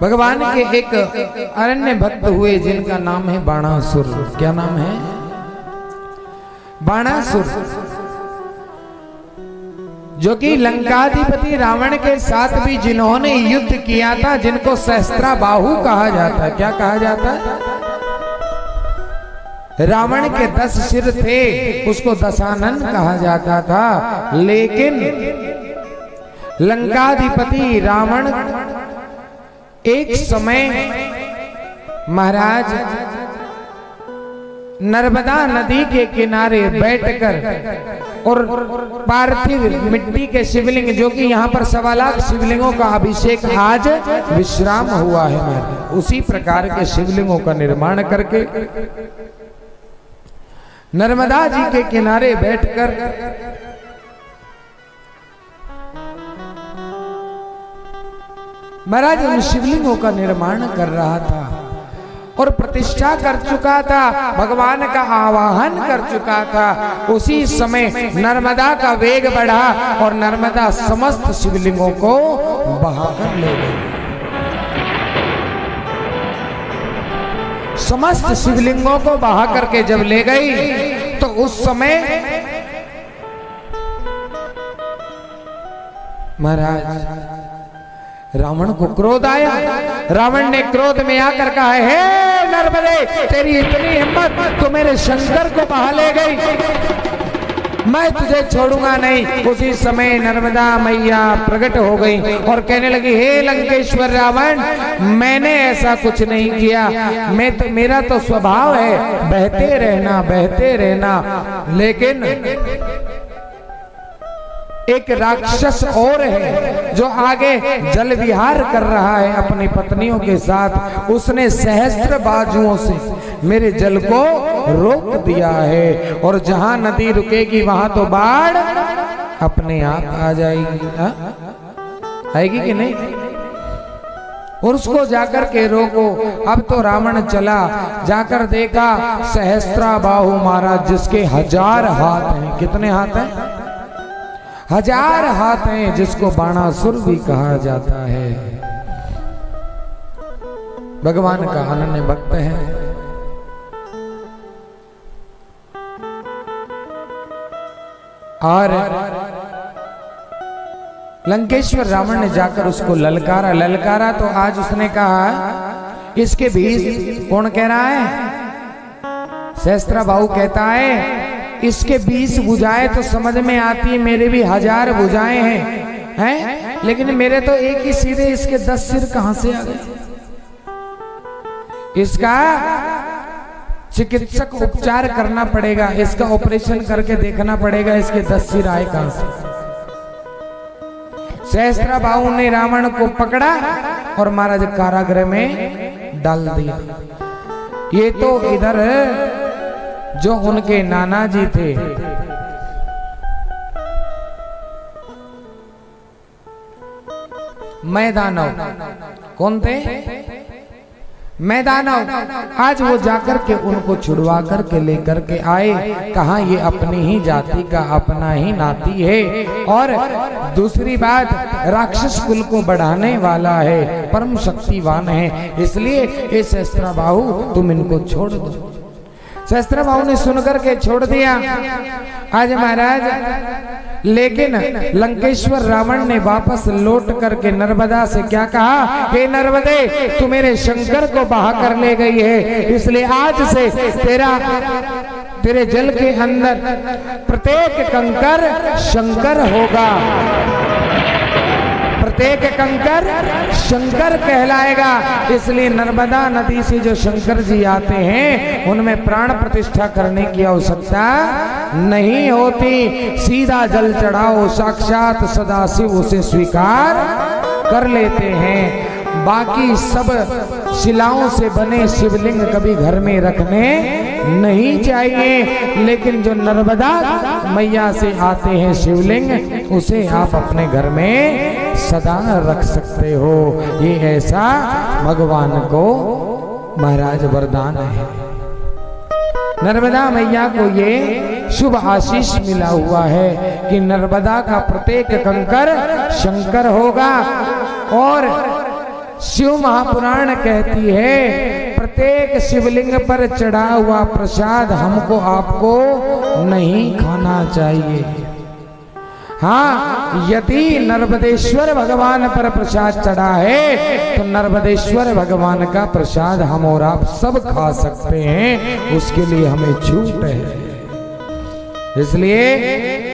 भगवान के एक अरण्य भक्त हुए जिनका नाम है बाणासुर। क्या नाम है? बाणासुर, जो कि लंकाधिपति रावण के साथ भी जिन्होंने युद्ध किया था, जिनको सहस्त्राबाहु कहा जाता है। क्या कहा जाता है? रावण के 10 सिर थे, उसको दशानन कहा जाता था। लेकिन लंकाधिपति रावण एक समय महाराज नर्मदा नदी के किनारे बैठकर और पार्थिव मिट्टी के शिवलिंग, जो कि यहाँ पर 1.25 लाख शिवलिंगों का अभिषेक आज विश्राम हुआ है महाराज, उसी प्रकार के शिवलिंगों का निर्माण करके नर्मदा जी के किनारे बैठकर महाराज उन शिवलिंगों का निर्माण कर रहा था और प्रतिष्ठा कर चुका था, भगवान का आवाहन कर चुका था। उसी समय नर्मदा का वेग बढ़ा और नर्मदा समस्त शिवलिंगों को बहाकर ले गई। समस्त शिवलिंगों को बहा करके जब ले गई तो उस समय महाराज रावण को क्रोध आया। रावण ने क्रोध में आकर कहा, हे नर्मदे, तेरी इतनी हिम्मत, तू मेरे शंकर को बहा ले गई, मैं तुझे छोड़ूंगा नहीं। उसी समय नर्मदा मैया प्रकट हो गई और कहने लगी, हे लंकेश्वर रावण, मैंने ऐसा कुछ नहीं किया, मेरा तो स्वभाव है बहते रहना, बहते रहना। लेकिन एक राक्षस और है जो आगे जल विहार कर रहा है अपनी पत्नियों के साथ, उसने सहस्त्र बाजुओं से मेरे जल को रोक दिया है और जहां नदी रुकेगी वहां तो बाढ़ अपने आप आ जाएगी। आएगी कि नहीं? और उसको जाकर के रोको। अब तो रावण चला, जाकर देखा सहस्त्राबाहु महाराज, जिसके 1000 हाथ हैं। कितने हाथ हैं? 1000 हाथ हैं, जिसको बाणासुर भी कहा जाता है। भगवान का अनन्य भक्त है। और लंकेश्वर रावण ने जाकर उसको ललकारा तो आज उसने कहा, इसके बीच कौन कह रहा है? सहस्त्राबाहु कहता है, इसके 20 भुजाएं तो समझ में आती है, मेरे भी 1000 भुजाएं हैं, लेकिन मेरे तो एक ही सिर है, इसके 10 सिर कहां से आ गए? इसका चिकित्सक उपचार करना पड़ेगा, इसका ऑपरेशन करके देखना पड़ेगा, इसके 10 सिर आए कहां से। सहस्त्राबाहु ने रावण को पकड़ा और महाराज कारागृह में डाल दिया। ये तो इधर जो उनके नाना जी थे, मैदानव, कौन थे? मैदानव। आज वो जाकर के उनको छुड़वा करके लेकर के आए। कहा ये अपनी ही जाति का अपना ही नाती है, और दूसरी बात राक्षस कुल को बढ़ाने वाला है, परम शक्तिवान है, इसलिए ये सहस्त्राबाहु तुम इनको छोड़ दो। सहस्त्राबाहु ने सुनकर के छोड़ दिया। आज महाराज लेकिन लंकेश्वर रावण ने वापस लौट करके नर्मदा से क्या कहा, हे नर्मदे, तू मेरे शंकर को बहा कर ले गई है, इसलिए आज से तेरे जल के अंदर प्रत्येक कंकर शंकर होगा, प्रत्येक कंकर शंकर कहलाएगा। इसलिए नर्मदा नदी से जो शंकर जी आते हैं उनमें प्राण प्रतिष्ठा करने की आवश्यकता नहीं होती, सीधा जल चढ़ाओ, साक्षात सदाशिव उसे स्वीकार कर लेते हैं। बाकी सब शिलाओं से बने शिवलिंग कभी घर में रखने नहीं चाहिए, लेकिन जो नर्मदा मैया से आते हैं शिवलिंग, उसे आप अपने घर में सदा रख सकते हो। ये ऐसा भगवान को महाराज वरदान है। नर्मदा मैया को ये शुभ आशीष मिला हुआ है कि नर्मदा का प्रत्येक कंकर शंकर होगा और शिव महापुराण कहती है प्रत्येक शिवलिंग पर चढ़ा हुआ प्रसाद हमको आपको नहीं खाना चाहिए। हाँ, यदि नर्मदेश्वर भगवान पर प्रसाद चढ़ा है तो नर्मदेश्वर भगवान का प्रसाद हम और आप सब खा सकते हैं, उसके लिए हमें छूट है। इसलिए